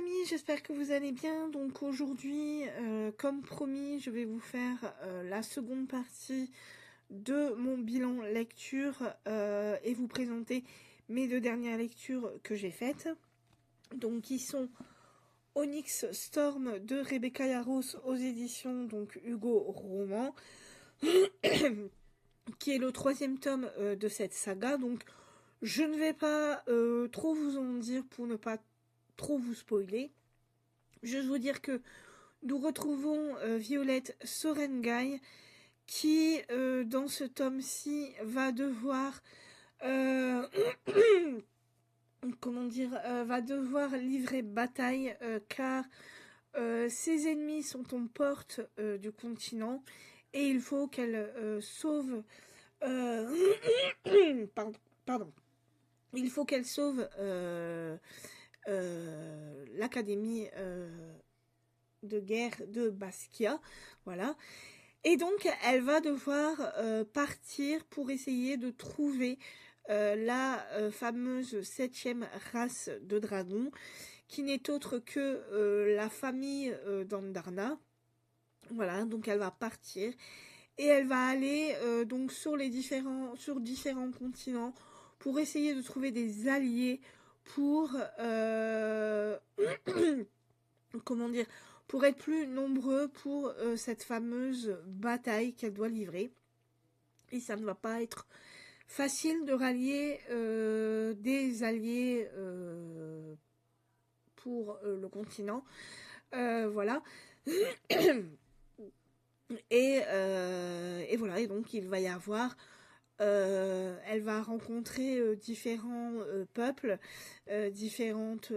amis, j'espère que vous allez bien. Donc aujourd'hui, comme promis, je vais vous faire la seconde partie de mon bilan lecture et vous présenter mes deux dernières lectures que j'ai faites. Donc qui sont Onyx Storm de Rebecca Yarros aux éditions donc Hugo Roman, qui est le troisième tome de cette saga. Donc je ne vais pas trop vous en dire pour ne pas trop vous spoiler. Juste vous dire que nous retrouvons Violette Sorengai qui, dans ce tome-ci, va devoir va devoir livrer bataille car ses ennemis sont aux portes du continent et il faut qu'elle sauve pardon. Il faut qu'elle sauve l'académie de guerre de Basquiat, voilà. Et donc, elle va devoir partir pour essayer de trouver la fameuse 7e race de dragons, qui n'est autre que la famille d'Andarna. Voilà, donc elle va partir et elle va aller donc sur différents continents pour essayer de trouver des alliés pour comment dire, pour être plus nombreux pour cette fameuse bataille qu'elle doit livrer. Et ça ne va pas être facile de rallier des alliés pour le continent. Voilà. Et voilà, et donc il va y avoir elle va rencontrer différents peuples, différentes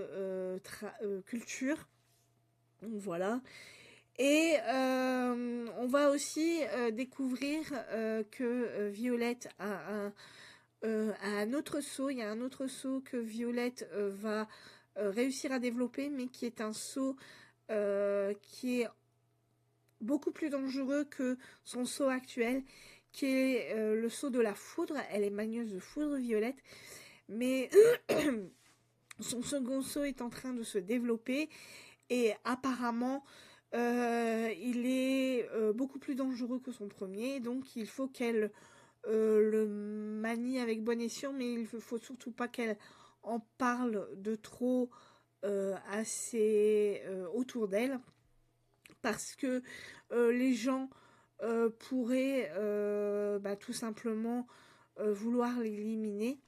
cultures. Voilà. Et on va aussi découvrir que Violette a un autre sceau. Il y a un autre sceau que Violette va réussir à développer, mais qui est un sceau qui est beaucoup plus dangereux que son sceau actuel, qui est le sceau de la foudre. Elle est manieuse de foudre, Violette, mais son second sceau est en train de se développer et apparemment il est beaucoup plus dangereux que son premier, donc il faut qu'elle le manie avec bon escient, mais il ne faut surtout pas qu'elle en parle de trop autour d'elle, parce que les gens pourraient tout simplement vouloir l'éliminer,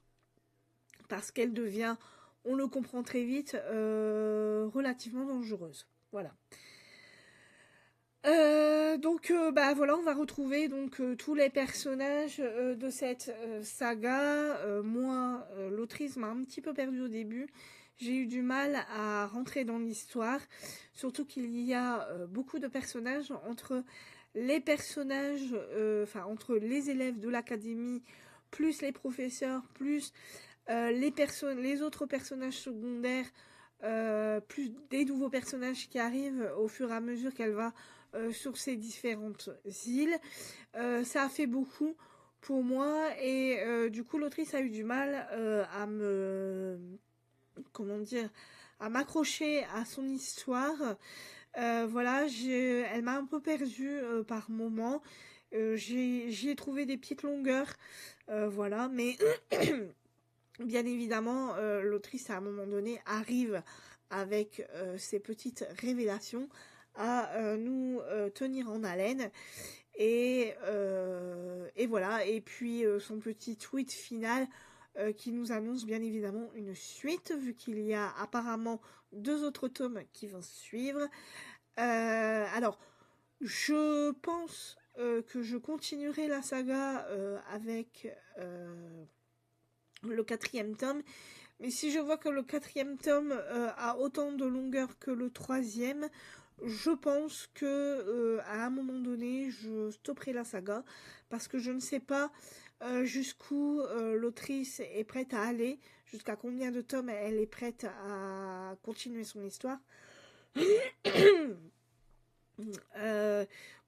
parce qu'elle devient, on le comprend très vite, relativement dangereuse. Voilà. Voilà, on va retrouver donc tous les personnages de cette saga. Moi, l'autrice m'a un petit peu perdue au début. J'ai eu du mal à rentrer dans l'histoire, surtout qu'il y a beaucoup de personnages entre les personnages, entre les élèves de l'académie, plus les professeurs, plus les autres personnages secondaires, plus des nouveaux personnages qui arrivent au fur et à mesure qu'elle va sur ces différentes îles. Ça a fait beaucoup pour moi et du coup l'autrice a eu du mal à m'accrocher à son histoire. Voilà, elle m'a un peu perdue par moments. J'y ai trouvé des petites longueurs, voilà, mais bien évidemment, l'autrice à un moment donné arrive avec ses petites révélations à nous tenir en haleine. Et voilà, et puis son petit tweet final qui nous annonce bien évidemment une suite, vu qu'il y a apparemment 2 autres tomes qui vont suivre. Alors, je pense que je continuerai la saga avec le 4e tome, mais si je vois que le 4e tome a autant de longueur que le 3e, je pense que à un moment donné je stopperai la saga, parce que je ne sais pas jusqu'où l'autrice est prête à aller, jusqu'à combien de tomes elle est prête à continuer son histoire.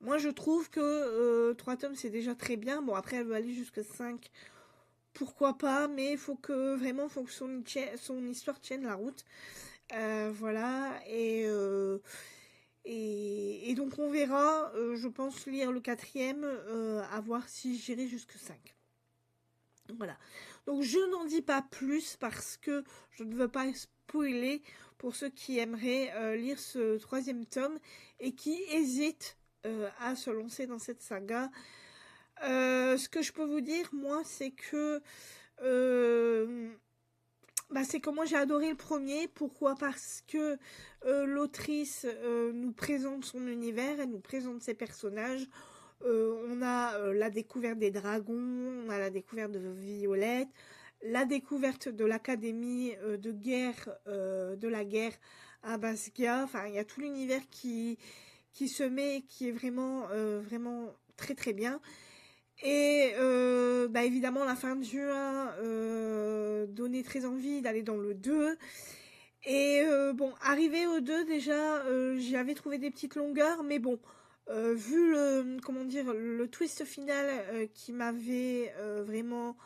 Moi je trouve que 3 tomes c'est déjà très bien. Bon, après elle veut aller jusqu'à 5, pourquoi pas, mais il faut que son histoire tienne la route. Voilà, et donc on verra, je pense lire le quatrième, à voir si j'irai jusque 5. Voilà. Donc je n'en dis pas plus parce que je ne veux pas spoiler pour ceux qui aimeraient lire ce troisième tome et qui hésitent à se lancer dans cette saga. Ce que je peux vous dire, moi, c'est que c'est comment j'ai adoré le premier. Pourquoi? Parce que l'autrice nous présente son univers, elle nous présente ses personnages. On a la découverte des dragons, on a la découverte de Violette, la découverte de l'académie de guerre, de la guerre à Basgia. Enfin, il y a tout l'univers qui se met, qui est vraiment, vraiment très très bien. Et évidemment, la fin de juin donnait très envie d'aller dans le 2. Et arrivé au 2, déjà, j'y avais trouvé des petites longueurs, mais bon, vu le twist final qui m'avait vraiment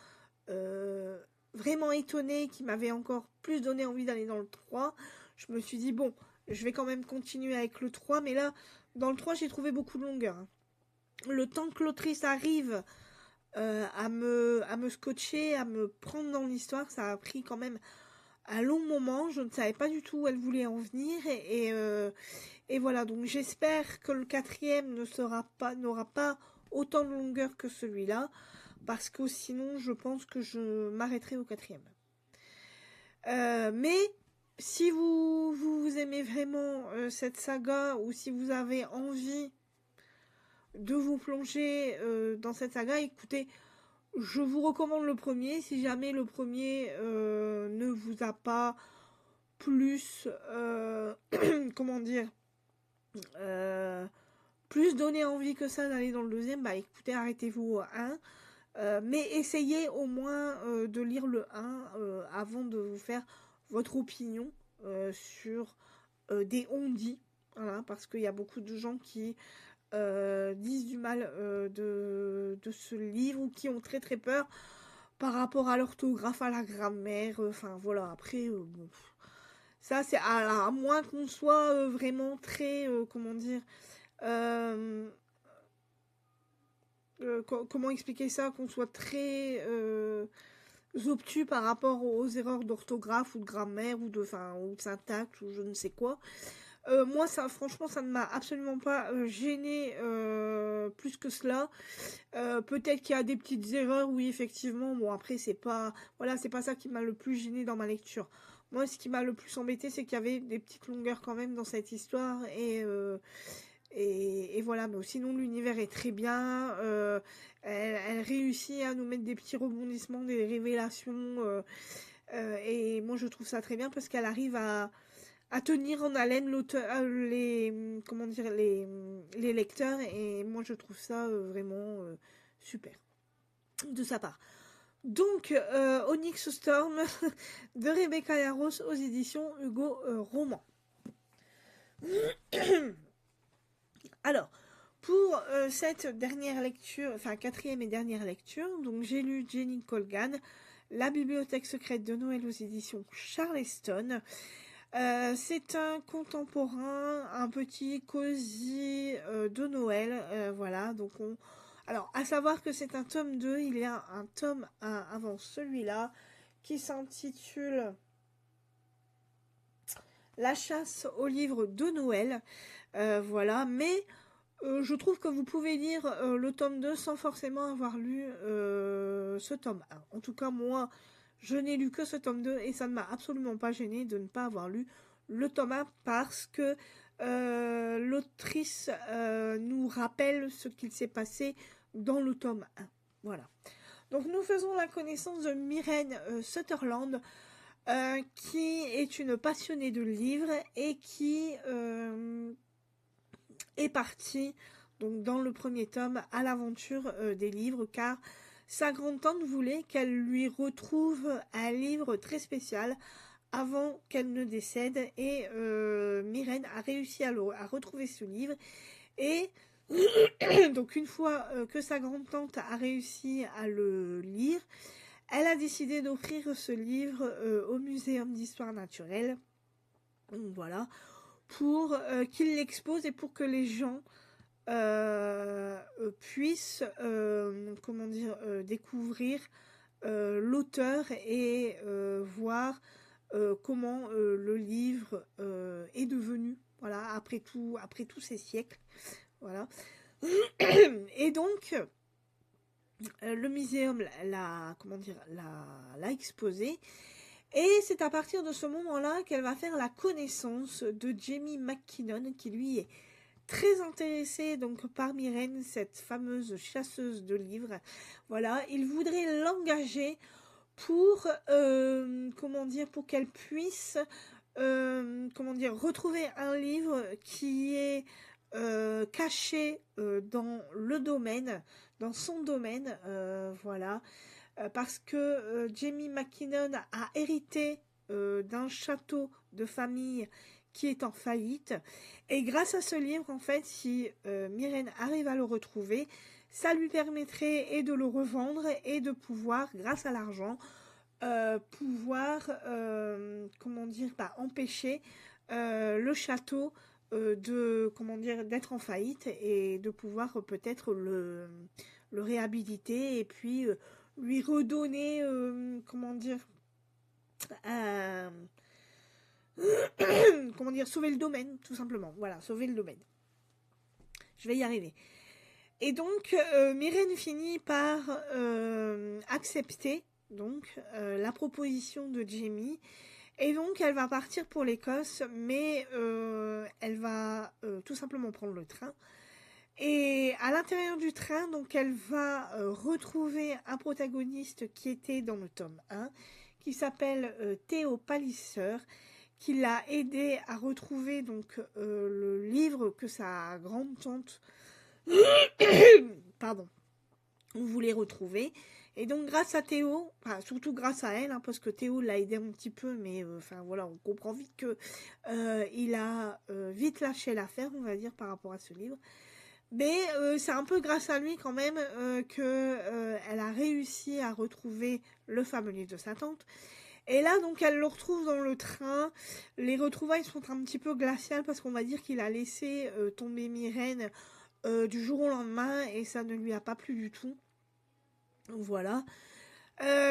étonné, qui m'avait encore plus donné envie d'aller dans le 3, je me suis dit, bon, je vais quand même continuer avec le 3, mais là, dans le 3, j'ai trouvé beaucoup de longueur. Le temps que l'autrice arrive à me scotcher, à me prendre dans l'histoire, ça a pris quand même un long moment. Je ne savais pas du tout où elle voulait en venir, et voilà. Donc j'espère que le quatrième n'aura pas autant de longueur que celui-là, parce que sinon je pense que je m'arrêterai au quatrième. Mais si vous aimez vraiment cette saga, ou si vous avez envie de vous plonger dans cette saga, écoutez, je vous recommande le premier. Si jamais le premier ne vous a pas plus comment dire plus donné envie que ça d'aller dans le deuxième, écoutez, arrêtez-vous au 1, mais essayez au moins de lire le 1 avant de vous faire votre opinion sur des on-dit, voilà, parce qu'il y a beaucoup de gens qui disent du mal de ce livre, ou qui ont très très peur par rapport à l'orthographe, à la grammaire, enfin voilà, après, bon, ça c'est à moins qu'on soit vraiment très, comment dire, comment expliquer ça, qu'on soit très obtus par rapport aux erreurs d'orthographe ou de grammaire ou de syntaxe ou je ne sais quoi. Moi, ça, franchement, ça ne m'a absolument pas gêné plus que cela. Peut-être qu'il y a des petites erreurs, oui, effectivement. Bon, après, c'est pas ça qui m'a le plus gêné dans ma lecture. Moi, ce qui m'a le plus embêté, c'est qu'il y avait des petites longueurs quand même dans cette histoire, et voilà. Mais sinon, l'univers est très bien. Elle réussit à nous mettre des petits rebondissements, des révélations, et moi, je trouve ça très bien parce qu'elle arrive à tenir en haleine les lecteurs, et moi je trouve ça vraiment super de sa part. Donc Onyx Storm de Rebecca Yarros aux éditions Hugo Roman. Alors pour cette dernière lecture, enfin quatrième et dernière lecture, donc j'ai lu Jenny Colgan, La bibliothèque secrète de Noël aux éditions Charleston. C'est un contemporain, un petit cosy de Noël, voilà. Donc alors, à savoir que c'est un tome 2, il y a un tome 1 avant celui-là qui s'intitule La chasse aux livres de Noël, voilà. Mais je trouve que vous pouvez lire le tome 2 sans forcément avoir lu ce tome 1. En tout cas, moi, je n'ai lu que ce tome 2 et ça ne m'a absolument pas gêné de ne pas avoir lu le tome 1 parce que l'autrice nous rappelle ce qu'il s'est passé dans le tome 1. Voilà. Donc nous faisons la connaissance de Myrène Sutherland, qui est une passionnée de livres et qui est partie donc dans le premier tome à l'aventure des livres, car sa grande-tante voulait qu'elle lui retrouve un livre très spécial avant qu'elle ne décède, et Myrène a réussi à retrouver ce livre, et donc une fois que sa grande-tante a réussi à le lire, elle a décidé d'offrir ce livre au Muséum d'histoire naturelle, Donc voilà, pour qu'il l'expose et pour que les gens puissent, comment dire, découvrir l'auteur et voir comment le livre est devenu, voilà, après tous ces siècles, voilà. Et donc, le muséum comment dire, l'a exposé. Et c'est à partir de ce moment-là qu'elle va faire la connaissance de Jamie McKinnon, qui lui est très intéressé donc par Myrène, cette fameuse chasseuse de livres. Voilà, il voudrait l'engager pour comment dire, pour qu'elle puisse comment dire, retrouver un livre qui est caché dans le domaine, dans son domaine, voilà, parce que Jamie McKinnon a hérité d'un château de famille qui est en faillite, et grâce à ce livre, en fait, si Myrène arrive à le retrouver, ça lui permettrait et de le revendre et de pouvoir, grâce à l'argent, pouvoir, comment dire, empêcher le château de, comment dire, d'être en faillite et de pouvoir peut-être le réhabiliter et puis lui redonner, comment dire, euh, comment dire, sauver le domaine, tout simplement. Voilà, sauver le domaine. Je vais y arriver. Et donc, Myrène finit par accepter donc la proposition de Jamie. Et donc, elle va partir pour l'Écosse, mais elle va tout simplement prendre le train. Et à l'intérieur du train, donc, elle va retrouver un protagoniste qui était dans le tome 1, qui s'appelle Théo Palliser, qui l'a aidé à retrouver donc le livre que sa grande-tante pardon, voulait retrouver. Et donc grâce à Théo, enfin, surtout grâce à elle, hein, parce que Théo l'a aidé un petit peu, mais enfin voilà, on comprend vite que il a vite lâché l'affaire, on va dire, par rapport à ce livre. Mais c'est un peu grâce à lui quand même que elle a réussi à retrouver le fameux livre de sa tante. Et là, donc, elle le retrouve dans le train. Les retrouvailles sont un petit peu glaciales parce qu'on va dire qu'il a laissé tomber Myrène du jour au lendemain et ça ne lui a pas plu du tout. Voilà.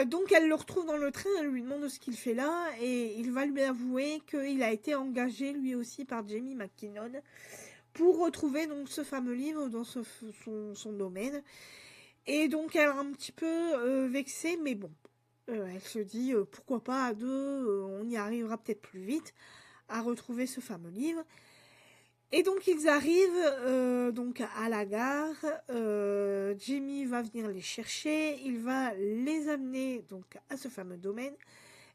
Donc elle le retrouve dans le train, elle lui demande ce qu'il fait là et il va lui avouer qu'il a été engagé lui aussi par Jamie McKinnon pour retrouver donc ce fameux livre dans son domaine. Et donc elle est un petit peu vexée, mais bon, elle se dit pourquoi pas à deux, on y arrivera peut-être plus vite à retrouver ce fameux livre. Et donc ils arrivent donc à la gare, Jamie va venir les chercher, il va les amener donc à ce fameux domaine.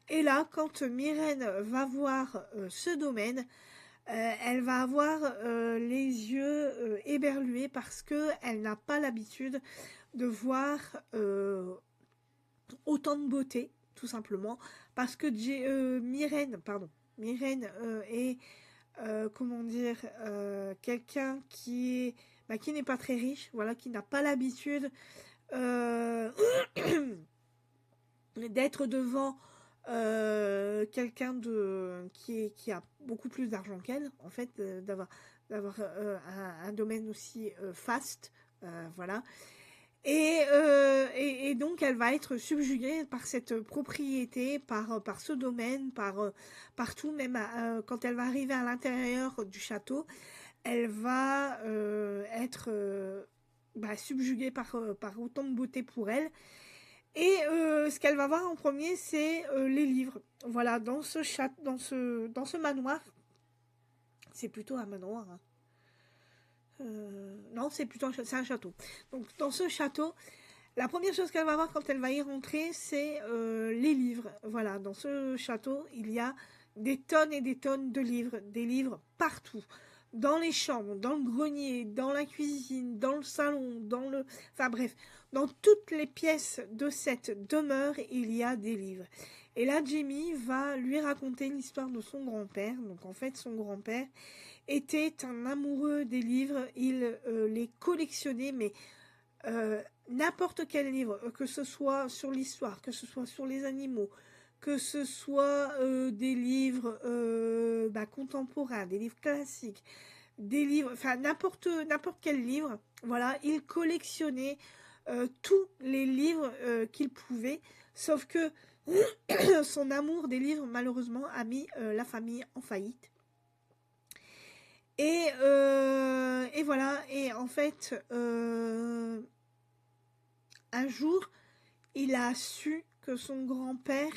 Et là, quand Myrène va voir ce domaine, elle va avoir les yeux éberlués parce qu'elle n'a pas l'habitude de voir autant de beauté, tout simplement, parce que Myrène est comment dire, quelqu'un qui n'est pas très riche, voilà, qui n'a pas l'habitude d'être devant quelqu'un qui a beaucoup plus d'argent qu'elle, en fait, d'avoir un domaine aussi faste, voilà. Et donc elle va être subjuguée par cette propriété, par ce domaine, par tout, même quand elle va arriver à l'intérieur du château, elle va être subjuguée par autant de beauté pour elle. Et ce qu'elle va voir en premier, c'est les livres. Voilà, dans ce manoir, c'est plutôt un manoir, hein. Non, c'est un château. Donc dans ce château, la première chose qu'elle va voir quand elle va y rentrer, c'est les livres. Voilà, dans ce château, il y a des tonnes et des tonnes de livres, des livres partout. Dans les chambres, dans le grenier, dans la cuisine, dans le salon, enfin bref, dans toutes les pièces de cette demeure, il y a des livres. Et là, Jamie va lui raconter l'histoire de son grand-père. Donc en fait, son grand-père était un amoureux des livres, il les collectionnait, mais n'importe quel livre, que ce soit sur l'histoire, que ce soit sur les animaux, que ce soit des livres contemporains, des livres classiques, des livres, enfin n'importe quel livre. Voilà, il collectionnait tous les livres qu'il pouvait, sauf que son amour des livres, malheureusement, a mis la famille en faillite. Et voilà, et en fait, un jour, il a su que son grand-père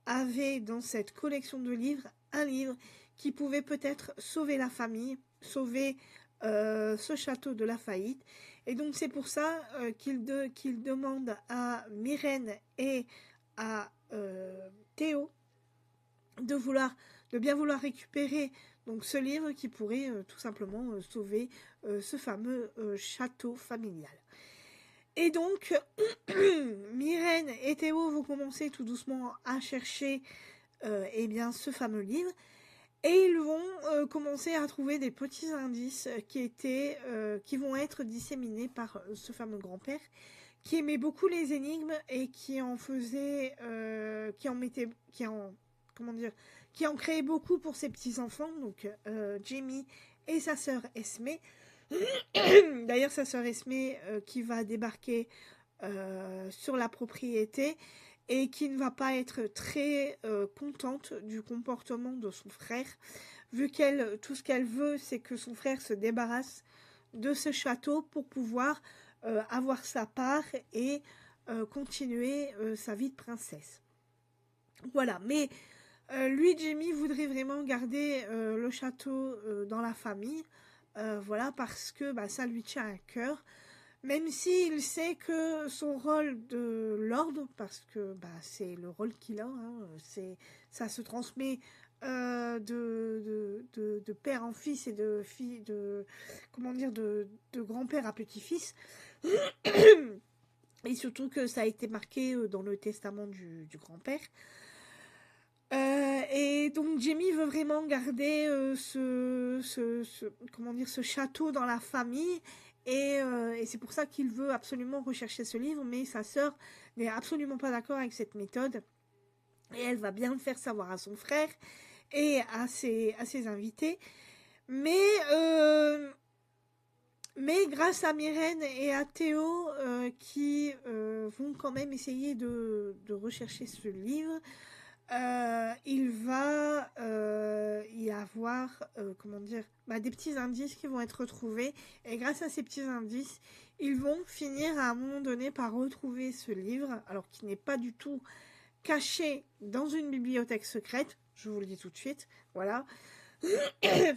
avait dans cette collection de livres un livre qui pouvait peut-être sauver la famille, sauver ce château de la faillite. Et donc c'est pour ça qu'il demande à Myrène et à Théo de bien vouloir récupérer donc ce livre qui pourrait tout simplement sauver ce fameux château familial. Et donc, Myrène et Théo vont commencer tout doucement à chercher ce fameux livre. Et ils vont commencer à trouver des petits indices qui vont être disséminés par ce fameux grand-père qui aimait beaucoup les énigmes et qui en créait beaucoup pour ses petits-enfants, donc Jamie et sa sœur Esmée. D'ailleurs, sa sœur Esmée qui va débarquer sur la propriété et qui ne va pas être très contente du comportement de son frère, vu tout ce qu'elle veut, c'est que son frère se débarrasse de ce château pour pouvoir avoir sa part et continuer sa vie de princesse. Voilà, mais lui, Jamie, voudrait vraiment garder le château dans la famille, voilà, parce que ça lui tient à cœur. Même s'il sait que son rôle de lord, parce que c'est le rôle qu'il a, hein, ça se transmet de père en fils et de grand-père à petit-fils. Et surtout que ça a été marqué dans le testament du grand-père. Et donc Jamie veut vraiment garder ce château dans la famille. Et c'est pour ça qu'il veut absolument rechercher ce livre, mais sa sœur n'est absolument pas d'accord avec cette méthode. Et elle va bien le faire savoir à son frère et à ses invités. Mais grâce à Myrène et à Théo, qui vont quand même essayer de rechercher ce livre, il va y avoir des petits indices qui vont être retrouvés, et grâce à ces petits indices ils vont finir à un moment donné par retrouver ce livre, alors qu'il n'est pas du tout caché dans une bibliothèque secrète, je vous le dis tout de suite, voilà,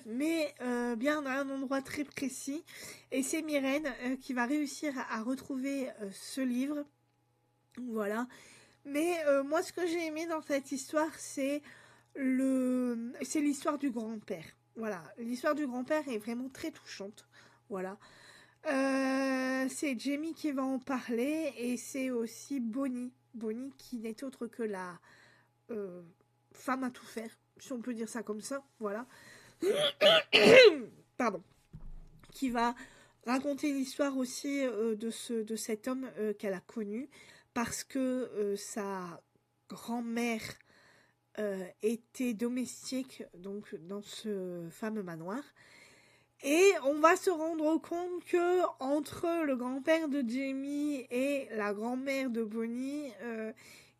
mais bien à un endroit très précis, et c'est Myrène qui va réussir à retrouver ce livre, voilà. Mais moi, ce que j'ai aimé dans cette histoire, c'est l'histoire du grand-père. Voilà, l'histoire du grand-père est vraiment très touchante. Voilà. C'est Jamie qui va en parler et c'est aussi Bonnie. Bonnie qui n'est autre que la femme à tout faire, si on peut dire ça comme ça. Voilà. Pardon. Qui va raconter l'histoire aussi de cet homme qu'elle a connu. Parce que sa grand-mère était domestique donc dans ce fameux manoir. Et on va se rendre compte que entre le grand-père de Jamie et la grand-mère de Bonnie,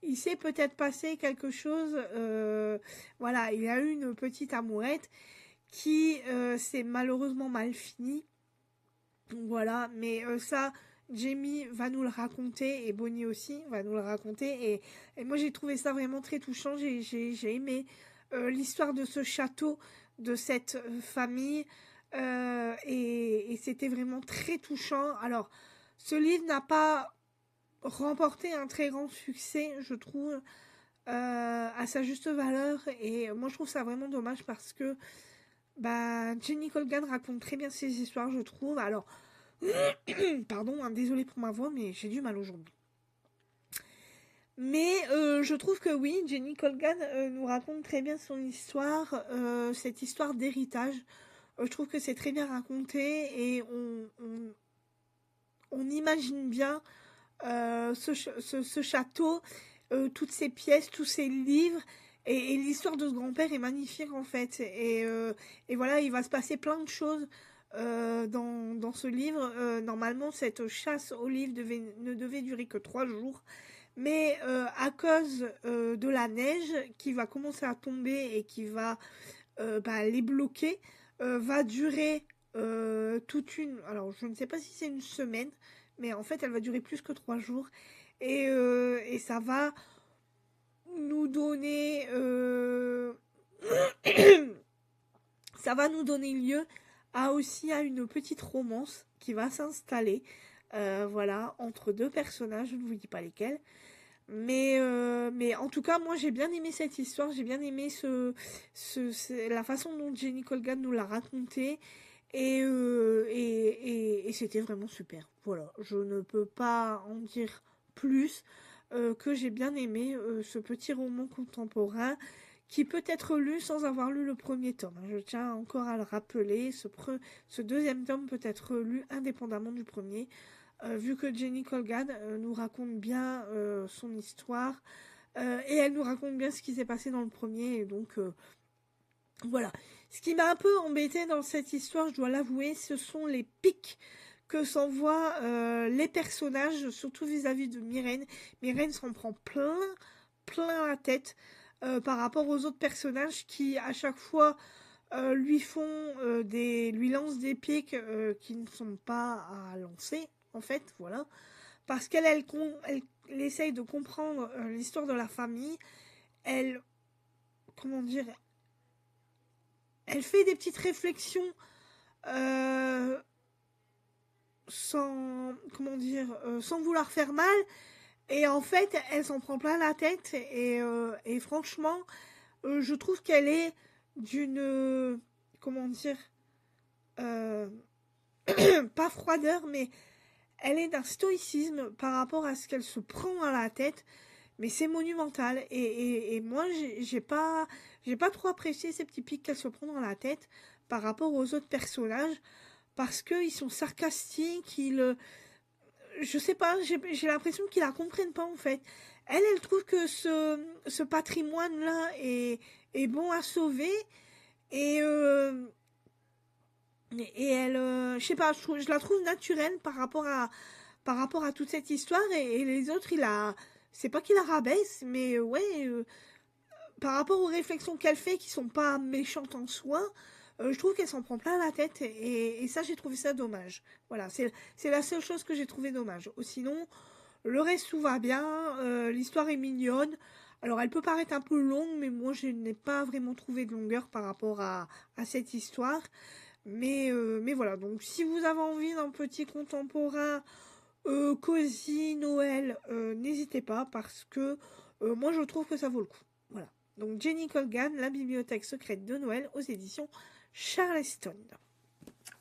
il s'est peut-être passé quelque chose. Voilà, il y a eu une petite amourette qui s'est malheureusement mal finie. Voilà, mais ça... Jamie va nous le raconter et Bonnie aussi va nous le raconter et moi j'ai trouvé ça vraiment très touchant, j'ai aimé l'histoire de ce château, de cette famille et c'était vraiment très touchant. Alors ce livre n'a pas remporté un très grand succès, je trouve, à sa juste valeur, et moi je trouve ça vraiment dommage parce que Jenny Colgan raconte très bien ses histoires, je trouve. Alors pardon, désolée pour ma voix, mais j'ai du mal aujourd'hui. Mais je trouve que oui, Jenny Colgan nous raconte très bien son histoire, cette histoire d'héritage. Je trouve que c'est très bien raconté et on imagine bien ce château toutes ces pièces, tous ces livres. Et l'histoire de ce grand-père est magnifique en fait. Et voilà, il va se passer plein de choses dans ce livre. Normalement, cette chasse aux livres ne devait durer que 3 jours. Mais à cause de la neige qui va commencer à tomber et qui va les bloquer, va durer toute une... Alors, je ne sais pas si c'est une semaine, mais en fait, elle va durer plus que 3 jours. Et ça va nous donner... ça va nous donner lieu aussi à une petite romance qui va s'installer, voilà, entre 2 personnages, je ne vous dis pas lesquels. Mais en tout cas, moi j'ai bien aimé cette histoire, j'ai bien aimé la façon dont Jenny Colgan nous l'a raconté. Et c'était vraiment super. Voilà, je ne peux pas en dire plus que j'ai bien aimé ce petit roman contemporain qui peut être lu sans avoir lu le premier tome. Je tiens encore à le rappeler, ce deuxième tome peut être lu indépendamment du premier, vu que Jenny Colgan nous raconte bien son histoire, et elle nous raconte bien ce qui s'est passé dans le premier, et donc voilà. Ce qui m'a un peu embêté dans cette histoire, je dois l'avouer, ce sont les pics que s'envoient les personnages, surtout vis-à-vis de Myrène. Myrène s'en prend plein la tête par rapport aux autres personnages qui, à chaque fois, lui lancent des pics qui ne sont pas à lancer, en fait, voilà. Parce qu'elle essaye de comprendre l'histoire de la famille. Comment dire, elle fait des petites réflexions sans vouloir faire mal. Et en fait, elle s'en prend plein la tête. Et franchement, je trouve qu'elle est d'une... comment dire pas froideur, mais elle est d'un stoïcisme par rapport à ce qu'elle se prend à la tête. Mais c'est monumental. Et moi, j'ai pas trop apprécié ces petits pics qu'elle se prend dans la tête par rapport aux autres personnages. Parce qu'ils sont sarcastiques, je sais pas, j'ai l'impression qu'ils la comprennent pas en fait. Elle trouve que ce patrimoine-là est bon à sauver. Et elle, je sais pas, je la trouve naturelle par rapport à toute cette histoire. Et les autres, c'est pas qu'il la rabaisse, mais ouais, par rapport aux réflexions qu'elle fait, qui sont pas méchantes en soi, je trouve qu'elle s'en prend plein la tête. Et ça, j'ai trouvé ça dommage. Voilà, c'est la seule chose que j'ai trouvé dommage. Sinon, le reste, tout va bien. L'histoire est mignonne. Alors, elle peut paraître un peu longue, mais moi, je n'ai pas vraiment trouvé de longueur par rapport à cette histoire. Mais voilà, donc si vous avez envie d'un petit contemporain cosy, Noël, n'hésitez pas, parce que moi, je trouve que ça vaut le coup. Voilà. Donc, Jenny Colgan, La bibliothèque secrète de Noël, aux éditions Charleston.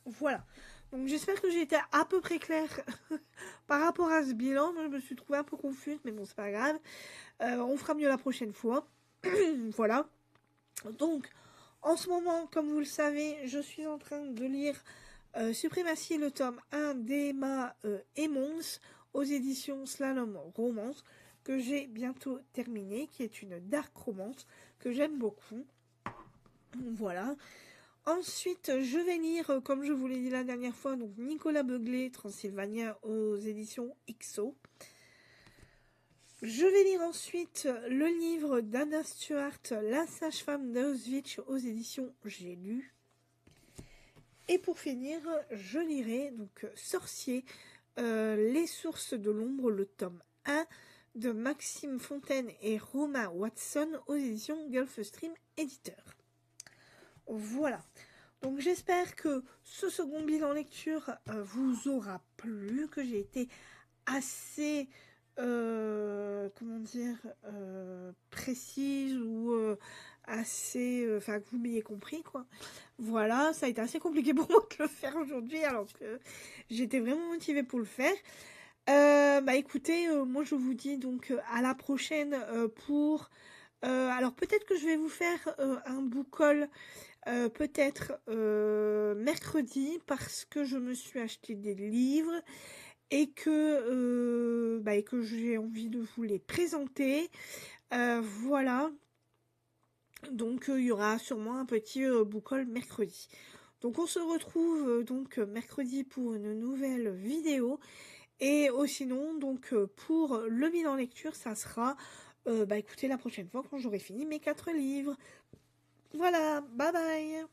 Voilà. Donc, j'espère que j'ai été à peu près claire par rapport à ce bilan. Moi, je me suis trouvée un peu confuse, mais bon, c'est pas grave. On fera mieux la prochaine fois. Voilà. Donc, en ce moment, comme vous le savez, je suis en train de lire Suprématie, le tome 1 d'Emma Emmons, aux éditions Slalom Romance, que j'ai bientôt terminé, qui est une dark romance que j'aime beaucoup. Voilà. Ensuite, je vais lire, comme je vous l'ai dit la dernière fois, donc Nicolas Beuglet, Transylvania, aux éditions XO. Je vais lire ensuite le livre d'Anna Stuart, La sage-femme d'Auschwitz, aux éditions J'ai lu. Et pour finir, je lirai donc Sorcier, Les sources de l'ombre, le tome 1 de Maxime Fontaine et Romain Watson, aux éditions Gulfstream Éditeur. Voilà. Donc j'espère que ce second bilan lecture vous aura plu, que j'ai été assez... précise ou assez... Enfin, que vous m'ayez compris, quoi. Voilà, ça a été assez compliqué pour moi de le faire aujourd'hui, alors que j'étais vraiment motivée pour le faire. Écoutez, moi je vous dis donc à la prochaine pour... alors peut-être que je vais vous faire un book haul, peut-être mercredi, parce que je me suis acheté des livres. et que j'ai envie de vous les présenter. Voilà. Donc il y aura sûrement un petit book haul mercredi. Donc on se retrouve donc mercredi pour une nouvelle vidéo. Et sinon, donc pour le bilan lecture, ça sera écoutez, la prochaine fois quand j'aurai fini mes 4 livres. Voilà, bye bye.